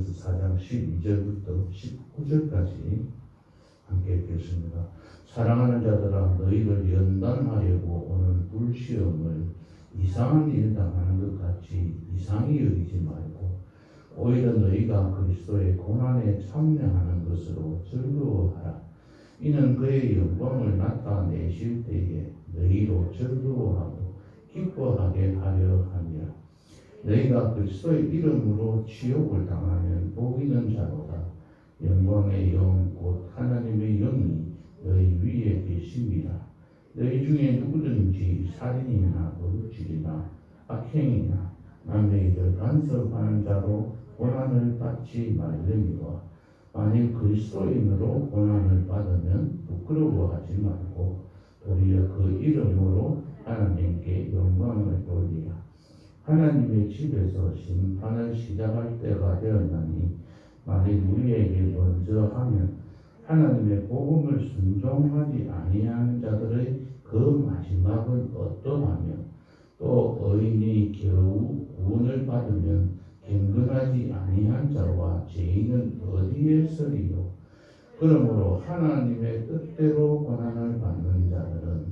고린도전서 4장 12절부터 19절까지 함께 읽겠습니다. 사랑하는 자들아, 너희를 연단하려고 오는 불시험을 이상한 일 당하는 것 같이 이상히 여기지 말고 오히려 너희가 그리스도의 고난에 참여하는 것으로 즐거워하라. 이는 그의 영광을 나타내실 때에 너희로 즐거워하고 기뻐하게 하려 함이라. 너희가 그리스도의 이름으로 치욕을 당하면 복 있는 자로다. 영광의 영 곧 하나님의 영이 너희 위에 계심이라. 너희 중에 누구든지 살인이나 도둑질이나 악행이나 남의 일을 간섭하는 자로 고난을 받지 말려니와 만일 그리스도인으로 고난을 받으면 부끄러워하지 말고 도리어 그 이름으로 하나님께 영광을 돌리라. 하나님의 집에서 심판을 시작할 때가 되었나니 만일 우리에게 먼저 하면 하나님의 복음을 순종하지 아니하는 자들의 그 마지막은 어떠하며 또 의인이 겨우 구원을 받으면 경건하지 아니한 자와 죄인은 어디에 서리요. 그러므로 하나님의 뜻대로 고난을 받는 자들은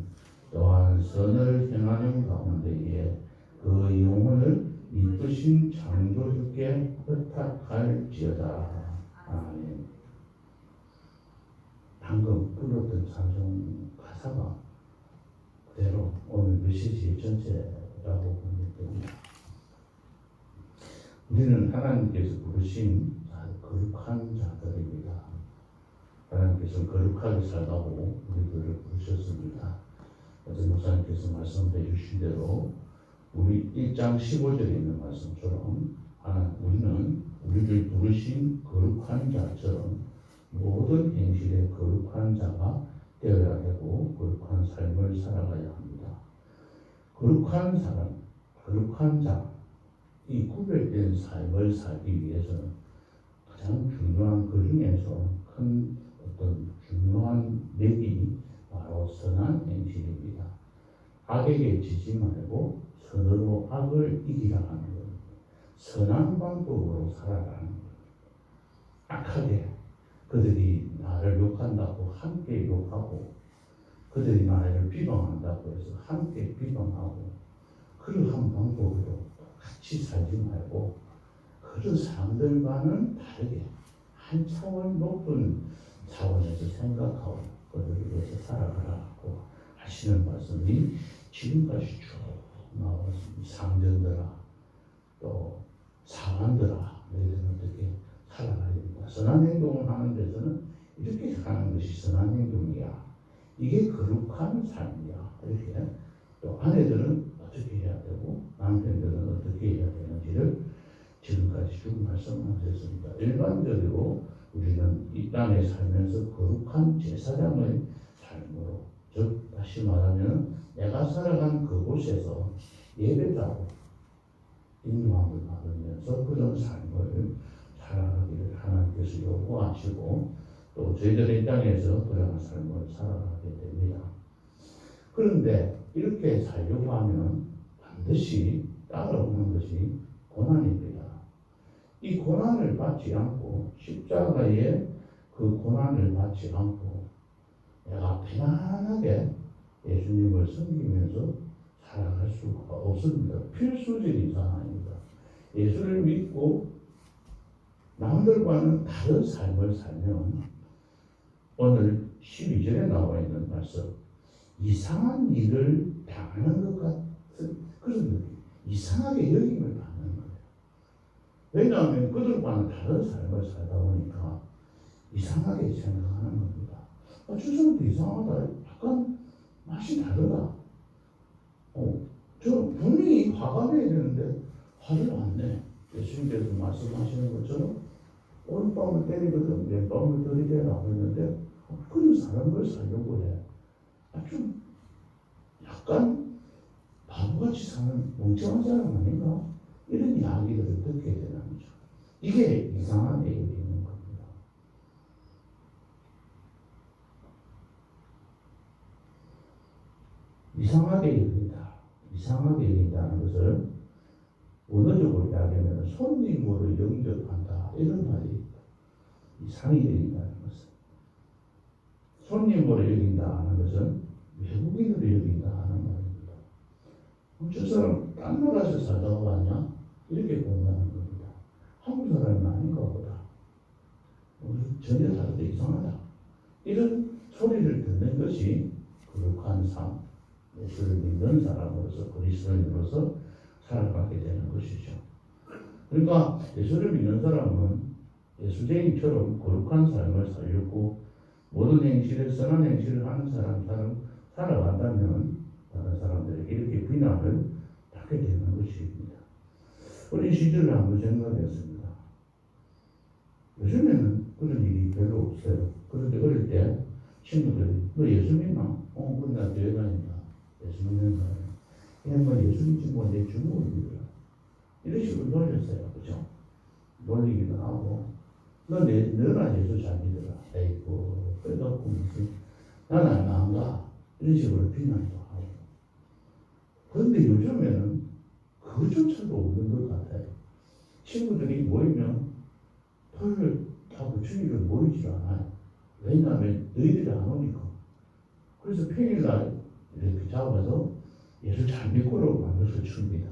또한 선을 행하는 가운데에 그 영혼을 이끄신 창조주께 의탁할지어다. 아멘. 방금 불렀던 찬송 가사가 그대로 오늘 메시지 전체라고 봅니다. 우리는 하나님께서 부르신 거룩한 자들입니다. 하나님께서 거룩하게 살라고 우리들을 부르셨습니다. 어제 목사님께서 말씀해 주신 대로 우리 1장 15절에 있는 말씀처럼 우리는 우리를 부르신 거룩한 자처럼 모든 행실에 거룩한 자가 되어야 되고 거룩한 삶을 살아가야 합니다. 거룩한 사람, 거룩한 자, 이 구별된 삶을 살기 위해서는 가장 중요한 그 중에서 큰 어떤 중요한 맥이 바로 선한 행실입니다. 악에게 지지 말고 선으로 악을 이기라 하는 것, 선한 방법으로 살아가는 것. 악하게 그들이 나를 욕한다고 함께 욕하고 그들이 나를 비방한다고 해서 함께 비방하고 그러한 방법으로 같이 살지 말고 그런 사람들과는 다르게 한 차원 높은 차원에서 생각하고 그들을 위해서 살아가라고 하시는 말씀이 지금까지 쭉 나왔습니다. 상전들아 또 사관들아 너희들은 어떻게 살아가야 됩니다. 선한 행동을 하는 데서는 이렇게 하는 것이 선한 행동이야. 이게 거룩한 삶이야. 이렇게 또 아내들은 어떻게 해야 되고 남편들은 어떻게 해야 되는지를 지금까지 쭉 말씀하셨습니다. 일반적으로 우리는 이 땅에 살면서 거룩한 제사장의 삶으로, 즉 다시 말하면 내가 살아간 그곳에서 예배자로 인도함을 받으면서 그런 삶을 살아가기를 하나님께서 요구하시고 또 저희들의 땅에서 그러한 삶을 살아가게 됩니다. 그런데 이렇게 살려고 하면 반드시 따라오는 것이 고난입니다. 이 고난을 받지 않고 십자가의 그 고난을 받지 않고 내가 편안하게 예수님을 섬기면서 살아갈 수가 없습니다. 필수적인 상황입니다. 예수를 믿고 남들과는 다른 삶을 살면 오늘 12절에 나와 있는 말씀 이상한 일을 당하는 것 같은 그런 느낌, 이상하게 여김을 받는 거예요. 왜냐하면 그들과는 다른 삶을 살다 보니까 이상하게 생각하는 겁니다. 저 사람도 이상하다. 약간 맛이 다르다. 저 분명히 화가 내야 되는데 화를 안 내. 예수님께서 말씀하시는 것처럼 오른밤을 때리거든 왼밤을 들이대라고 했는데 그런 사람을 살려고 해. 좀 약간 바보같이 사는 멍청한 사람 아닌가? 이런 이야기들을 듣게 되는 거죠. 이게 이상한 얘기가 있는 겁니다. 이상하게 여긴다. 이상하게 여긴다는 것을 원어적으로 이야기하면 손님으로 영접한다. 이런 말이 있다. 이 상이 여긴다는 것은 손님으로 여긴다 하는 것은 외국인으로 여긴다 하는 말입니다. 저 사람 딴 나라에서 살다가 왔냐? 이렇게 공부하는 겁니다. 한국 사람은 아닌가 보다. 전혀 다르다, 이상하다. 이런 소리를 듣는 것이 거룩한 삶, 예수를 믿는 사람으로서 그리스도인으로서 살아가게 되는 것이죠. 그러니까 예수를 믿는 사람은 예수쟁이처럼 거룩한 삶을 살려고 모든 행실에 선한 행실을 하는 사람처럼 살아간다면 다른 사람들에게 이렇게 비난을 받게 되는 것입니다. 어린 시절을 한번 생각했습니다. 요즘에는 그런 일이 별로 없어요. 그런데 어릴 때 친구들이 너 예수 믿나? 그래 나 교회 다닌다. 예수 믿는 사람. 그냥 뭐 예수 믿지 뭐 내 주먹을 믿어라. 이런 식으로 놀렸어요. 그죠? 놀리기도 하고 너나 예수 잘 믿어라. 에이구 그래갖고 무슨 나는 안 가. 이런 식으로 비난도 하고. 그런데 요즘에는 그조차도 없는 것 같아요. 친구들이 모이면 토요일하고 주일을 모이질 않아요. 왜냐하면 너희들이 안 오니까. 그래서 평일날 이렇게 잡아서 예수 잘 믿고로 만들어서 줍니다.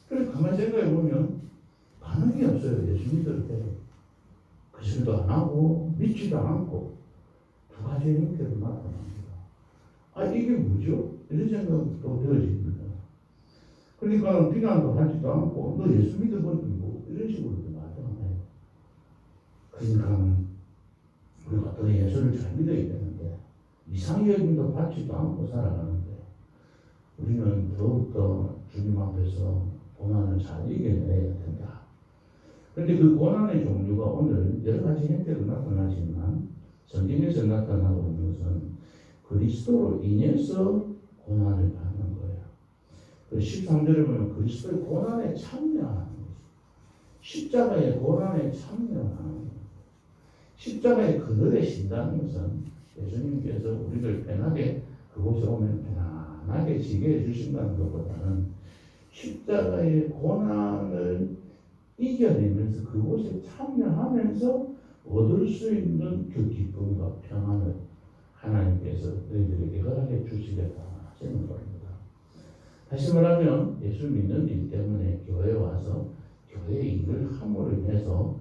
그래서 가만히 생각해보면 반응이 없어요. 예수 믿을 때. 그실도 안 하고 믿지도 않고 두 가지의 형태로 나타납니다. 이게 뭐죠? 이런 생각도 들어집니다. 그러니까 비난도 하지도 않고 너 예수 믿어보니 뭐 이런 식으로도 나타나요. 그러니까 우리가 더 예수를 잘 믿어야 되는데 이상의 여김도 받지도 않고 살아가는데 우리는 더욱더 주님 앞에서 고난을 잘 이겨내야 된다. 그런데 그 고난의 종류가 오늘 여러 가지 형태로 나타나지만 성경에서 나타나고 있는 것은 그리스도로 인해서 고난을 받는 거예요. 13절에 보면 그리스도의 고난에 참여하는 거죠. 십자가의 고난에 참여하는 거예요. 십자가의 그늘에 신다는 것은 예수님께서 우리를 편하게 그곳에 오면 편안하게 지게 해주신다는 것보다는 십자가의 고난을 이겨내면서 그곳에 참여하면서 얻을 수 있는 그 기쁨과 평안을 하나님께서 너희들에게 허락해 주시겠다 하시는 겁니다. 다시 말하면 예수 믿는 일 때문에 교회에 와서 교회 일을 함으로 인해서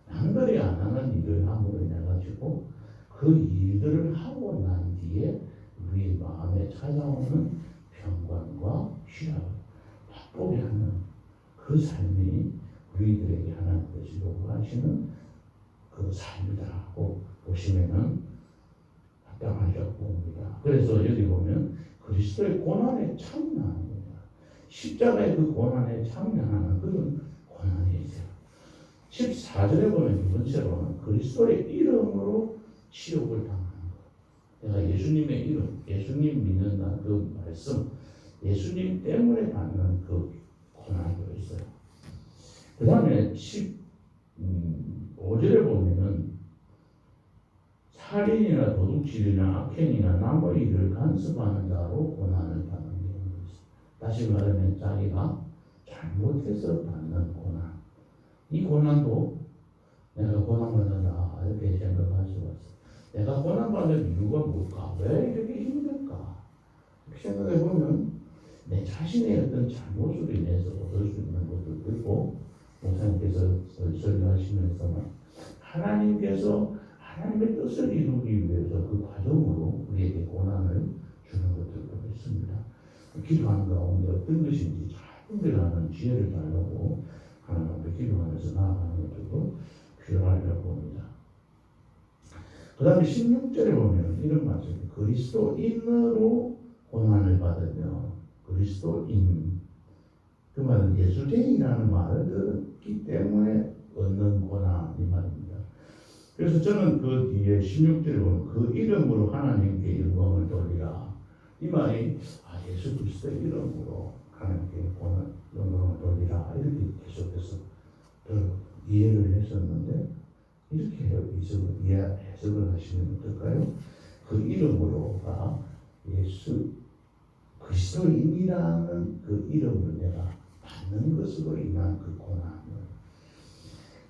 남들이 안 하는 일을 함으로 인해 가지고 그 일들을 하고 난 뒤에 우리 마음에 찾아오는 평강과 희락을 맛보게 하는 그 삶이 우리들에게 하나님께서 요구하시는 그 삶이다라고 보시면은 합당하리라고 봅니다. 그래서 여기 보면 그리스도의 고난에 참여하는 겁니다. 십자가의 그 고난에 참여하는 그런 고난이 있어요. 14절에 보면 두 번째로는 그리스도의 이름으로 치욕을 당하는 것. 내가 예수님의 이름, 예수님 믿는다는 그 말씀, 예수님 때문에 받는 그 고난도 있어요. 그 다음에 15절에 보면은 살인이나 도둑질이나 악행이나 남의 일을 간섭하는 자로 고난을 받는 경우가 있어요. 다시 말하면 자기가 잘못해서 받는 고난. 이 고난도 내가 고난받는다 이렇게 생각할 수가 있어요. 내가 고난받는 이유가 뭘까? 왜 이렇게 힘들까? 이렇게 생각해 보면 내 자신의 어떤 잘못으로 인해서 얻을 수 있는 것들도 있고 목사님께서 설교하시면서는 하나님께서 하나님의 뜻을 이루기 위해서 그 과정으로 우리에게 고난을 주는 것들도 있습니다. 기도하는 가운데 어떤 것인지 잘 분별하는 지혜를 달라고 하나님 앞에 기도하면서 나아가는 것들도 필요하려고 합니다. 그 다음에 16절에 보면 이런 말씀이 그리스도인으로 고난을 받으며 그리스도인 그 말은 예수쟁이라는 말을 듣기 때문에 얻는 고난 이 말입니다. 그래서 저는 그 뒤에 16절에 보면 그 이름으로 하나님께 영광을 돌리라 이 말이 예수 그리스도의 이름으로 하나님께 영광을 돌리라 이렇게 계속해서 이해를 했었는데 이렇게 해석을 하시면 어떨까요? 그 이름으로가 예수 그리스도인이라는 그 이름을 내가 받는 것으로 인한 그 고난을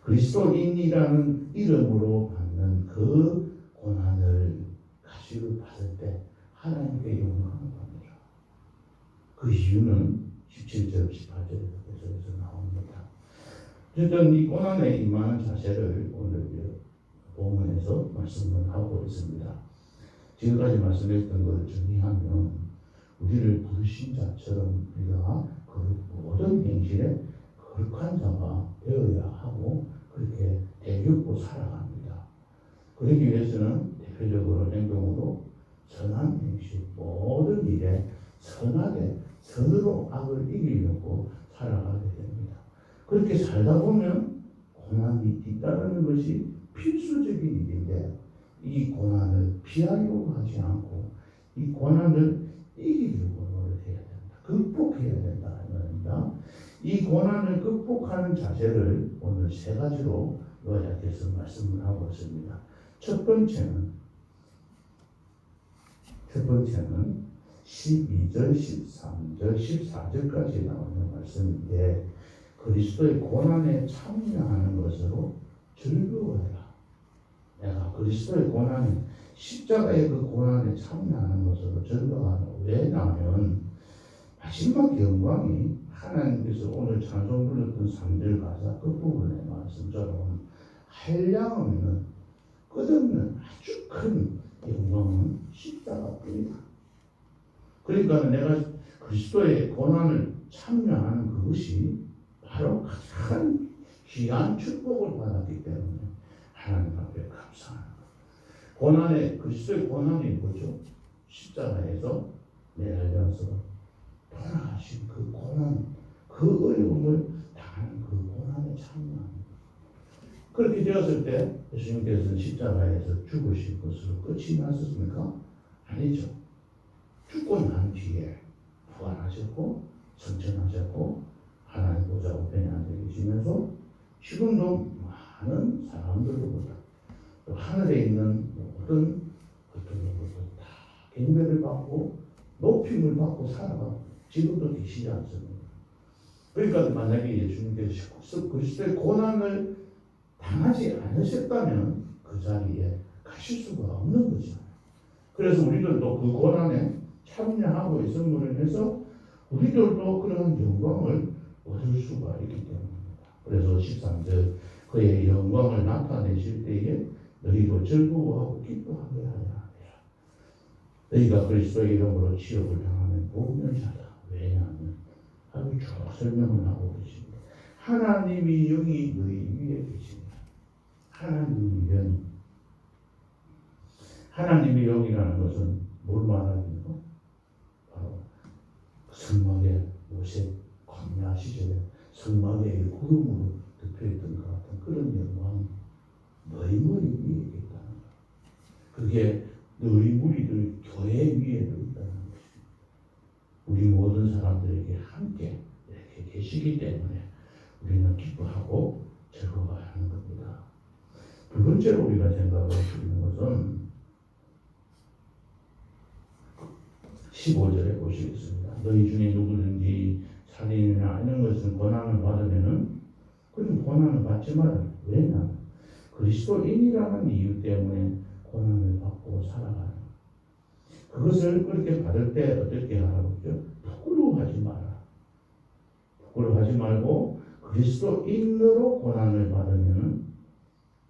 그리스도인이라는 이름으로 받는 그 고난을 가시를 받을 때 하나님께 영광을 받느라. 그 이유는 17절, 18절에 계속해서 나옵니다. 어쨌든 이 고난에 임하는 자세를 오늘 본문에서 말씀을 하고 있습니다. 지금까지 말씀했던 것을 정리하면 우리를 부르신 자처럼 우리가 그 모든 행실에 거룩한 자가 되어야 하고 그렇게 대겪고 살아갑니다. 그러기 위해서는 대표적으로 행동으로 선한 행실, 모든 일에 선하게 선으로 악을 이기려고 살아가게 됩니다. 그렇게 살다 보면 고난이 뒤따르는 것이 필수적인 일인데 이 고난을 피하려고 하지 않고 이 고난을 이기려고 노력해야 된다. 극복해야 된다. 이 고난을 극복하는 자세를 오늘 세 가지로 요약해서 말씀을 하고 있습니다. 첫 번째는 12절, 13절, 14절까지 나오는 말씀인데 그리스도의 고난에 참여하는 것으로 즐거워해라. 내가 그리스도의 고난에 십자가의 그 고난에 참여하는 것으로 즐거워하라. 왜냐하면 마지막 영광이 하나님께서 오늘 찬송 불렀던 3절 가사 끝부분의 말씀처럼 한량없는 끝없는 아주 큰 영광은 십자가뿐이다. 그러니까 내가 그리스도의 고난을 참여하는 그것이 바로 가장 귀한 축복을 받았기 때문에 하나님 앞에 감사하는 것. 고난의 그리스도의 고난이 뭐죠? 십자가에서 내려져서 돌아가신 그 고난, 그 어려움을 당하는 그 고난에 참여하는 것. 그렇게 되었을 때 예수님께서는 십자가에서 죽으실 것으로 끝이 났었습니까? 아니죠. 죽고 난 뒤에 부활하셨고 성천하셨고 하나님 보좌 우편에 앉아 계시면서 지금도 많은 사람들로부터 또 하늘에 있는 모든 것들로부터 다 경배를 받고 높임을 받고 살아가고 지금도 계시지 않습니까? 그러니까 만약에 예수님께서 그리스도의 고난을 당하지 않으셨다면 그 자리에 가실 수가 없는 거잖아요. 그래서 우리들도 그 고난에 참여하고 있음으로 인해서 우리들도 그런 영광을 얻을 수가 있기 때문입니다. 그래서 13절 그의 영광을 나타내실 때에 너희도 즐거워하고 기뻐하게 하려 하니라. 너희가 그리스도의 이름으로 치욕을 당하면 복면자다. 왜냐하면 아주 쭉 설명을 하고 계십니다. 하나님의 영이 너희 위에 계십니다. 하나님의 영. 하나님의 영이라는 것은 뭘 말합니까? 바로 성막의 모세 광야 시절에 성막의 구름으로 덮여있던 것 같은 그런 영광이 너희 머리 위에 있다는 것. 그게 너희 무리들 교회 위에도 있다는 것입니다. 우리 모든 사람들에게 함께 이렇게 계시기 때문에 우리는 기뻐하고 즐거워하는 겁니다. 두 번째로 우리가 생각할 수 있는 것은 15절에 보시겠습니다. 너희 중에 누구든지 살인이나 이런 것은 고난을 받으면은 그런 고난을 받지 말아요. 왜냐하면 그리스도인이라는 이유 때문에 고난을 받고 살아가는 그것을 그렇게 받을 때 어떻게 하라고 그러죠? 부끄러워하지 마라. 부끄러워하지 말고 그리스도인으로 고난을 받으면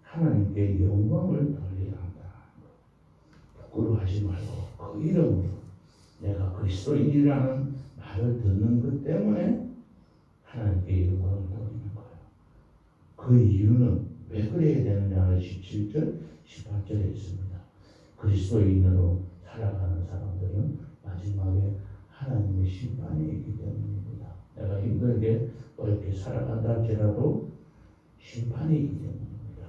하나님께 영광을 돌려야 한다. 부끄러워하지 말고 그 이름으로 내가 그리스도인이라는 말을 듣는 것 때문에 하나님께 영광을 돌리는 거예요. 그 이유는 왜 그래야 되느냐는 17절, 18절에 있습니다. 그리스도인으로 살아가는 사람들은 마지막에 하나님의 심판이 있기 때문입니다. 내가 힘들게 어렵게 살아간다 할지라도 심판이 있기 때문입니다.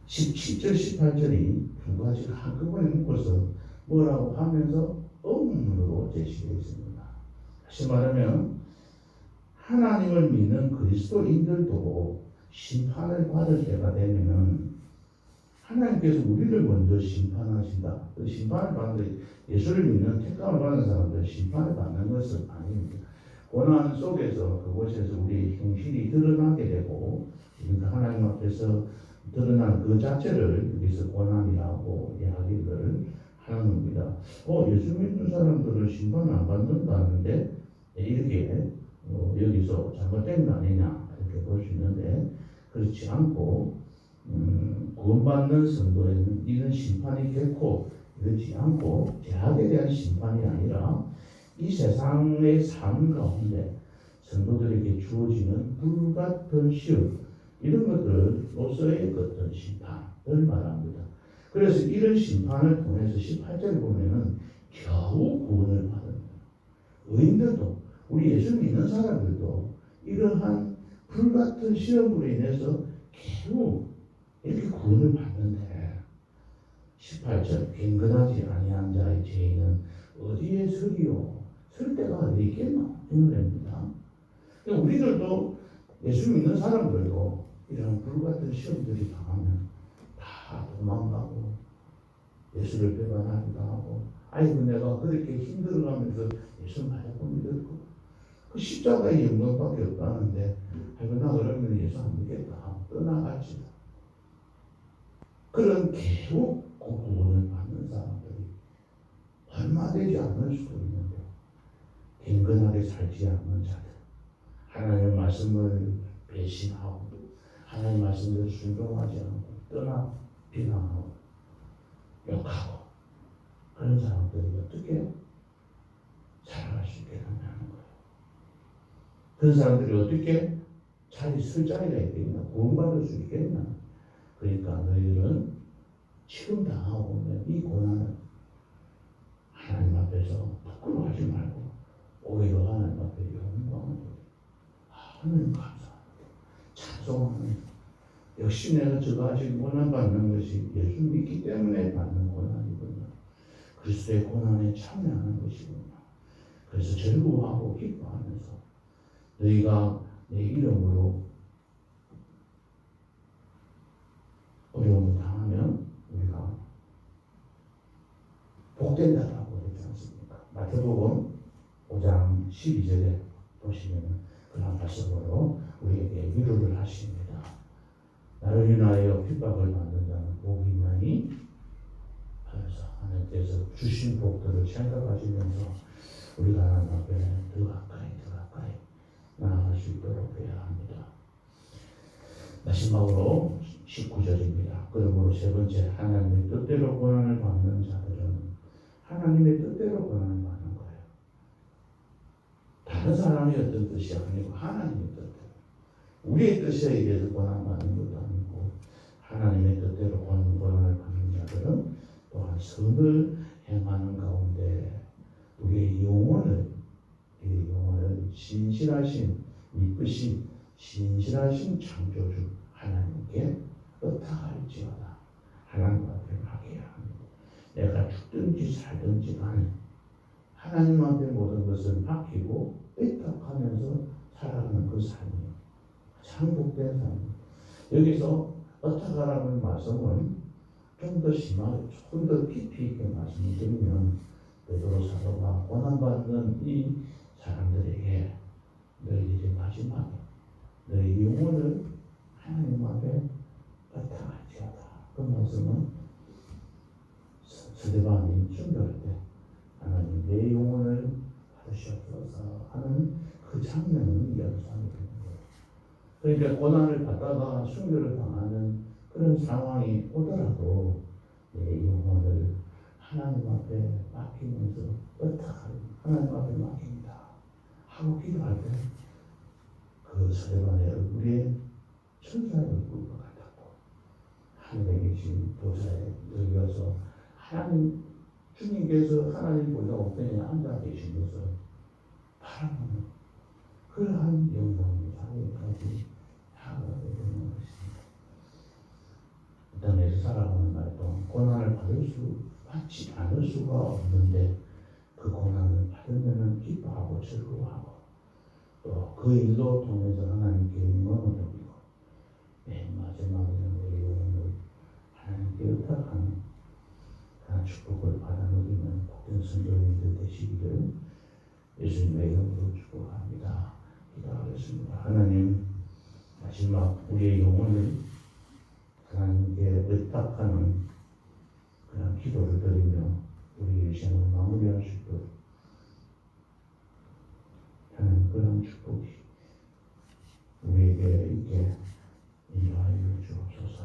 17절, 18절이 두 가지가 한꺼번에 묶어서 뭐라고 하면서 의문으로 제시되어 있습니다. 다시 말하면 하나님을 믿는 그리스도인들도 심판을 받을 때가 되면은 하나님께서 우리를 먼저 심판하신다. 그 심판을 받는 예수를 믿는 택감을 받는 사람들 심판을 받는 것은 아닙니다. 고난 속에서 그곳에서 우리의 형실이 드러나게 되고 그러니까 하나님 앞에서 드러난 그 자체를 여기서 고난이라고 이야기를 하는 겁니다. 예수 믿는 사람들은 심판 안 받는다는데 이렇게 여기서 잘못된 거 아니냐 이렇게 볼 수 있는데 그렇지 않고 구원받는 성도에는 이런 심판이 결코 이렇지 않고 죄악에 대한 심판이 아니라 이 세상의 삶 가운데 성도들에게 주어지는 불같은 시험 이런 것들로서의 어떤 심판을 말합니다. 그래서 이런 심판을 통해서 18절을 보면은 겨우 구원을 받는 의인들도 우리 예수 믿는 사람들도 이러한 불같은 시험으로 인해서 겨우 이렇게 구원을 받는데 18절 갱건하지 아니한 자의 죄인은 어디에 서리요? 설 데가 어디 있겠노? 이 말입니다. 우리들도 예수 믿는 사람들도 이런 불같은 시험들이 당하면 다 도망가고 예수를 배반하기도 하고 아이고 내가 그렇게 힘들어가면서 예수 자꾸 믿을 거 그 십자가의 영광밖에 없다는데 아이고 나 그러면 예수 안 믿겠다 떠나갈지다. 그런 겨우 구원을 받는 사람들이 얼마 되지 않을 수도 있는데 갱건하게 살지 않는 자들 하나님의 말씀을 배신하고 하나님의 말씀을 순종하지 않고 떠나 비난하고 욕하고 그런 사람들이 어떻게 살아갈 수 있게 하냐는 거예요. 그런 사람들이 어떻게 자리 설 자리가 있겠냐 구원받을 수 있겠냐. 그러니까 너희들은 지금 당하고 있는 이 고난을 하나님 앞에서 부끄러워하지 말고 오히려 하나님 앞에 영광을 하나님 감사합니다. 찬송합니다. 역시 내가 저가 지금 고난받는 것이 예수 믿기 때문에 받는 고난이구나. 그리스도의 고난에 참여하는 것이구나. 그래서 즐거워하고 기뻐하면서 너희가 내 이름으로 어려움을 당하면 우리가 복된다라고 했지 않습니까? 마태복음 5장 12절에 보시면 그런 말씀으로 우리에게 위로를 하십니다. 나를 인하여 핍박을 받는 자는 복이 있나니 하면서 하나님께서 주신 복들을 생각하시면서 우리가 하나님 앞에 더 가까이 나아갈 수 있도록 해야 합니다. 마지막으로 19절입니다. 그러므로 세 번째 하나님의 뜻대로 고난을 받는 자들은 하나님의 뜻대로 고난을 받는 거예요. 다른 사람의 어떤 뜻이 아니고 하나님의 뜻대로 우리의 뜻에 의해서 고난받는 것도 아니고 하나님의 뜻대로 고난을 받는 자들은 또한 선을 행하는 가운데 우리의 영혼을 신실하신 이쁘신 신실하신 창조주 하나님께 의탁할지어다. 하나님 앞에 맡겨야 합니다. 내가 죽든지 살든지 간에 하나님 앞에 모든 것을 맡기고 의탁하면서 살아가는 그 삶이에요. 참 복된 삶이에요. 여기서 의탁하라는 말씀은 좀 더 심하게 조금 더 깊이 있게 말씀을 드리면 베드로 사도가 고난받는 이 사람들에게 너희들이 마지막에 너희 영혼을 하나님 앞에 의탁할지어다. 그 말씀은 스데반이 순교할 때 하나님 내 영혼을 받으시옵소서 하는 그 장면을 연상이 되는 거예요. 그러니까 고난을 받다가 순교를 당하는 그런 상황이 오더라도 내 영혼을 하나님 앞에 맡기면서 의탁하는 하나님 앞에 맡깁니다 하고 기도할 때 그 스데반의 얼굴에 천사의 얼굴과 같았고 하늘에 계신 보좌에 여기어서 하나님 주님께서 하나님 보좌 우편에 앉아 계신 것을 바라보는 그러한 영광이 하늘까지 향하게 되는 것입니다. 이 땅에서 살아가는 날 동안 고난을 받지 않을 수가 없는데 그 고난을 받으면 기뻐하고 즐거워하고 또 그 일로 통해서 하나님께 영광을 돌리고 맨 마지막에는 내 영혼을 하나님께 의탁하는 그런 축복을 받아 누리는 복된 성도님들 되시기를 예수님의 이름으로 축복합니다. 기도하겠습니다. 하나님 마지막 우리의 영혼을 하나님께 의탁하는 그런 기도를 드리며 우리 일생을 마무리할 수 있도록 하는 그런 축복이 우리에게 있게 인도하여 주옵소서.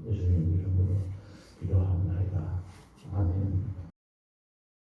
예수님 이름으로 기도하옵나이다. 아멘.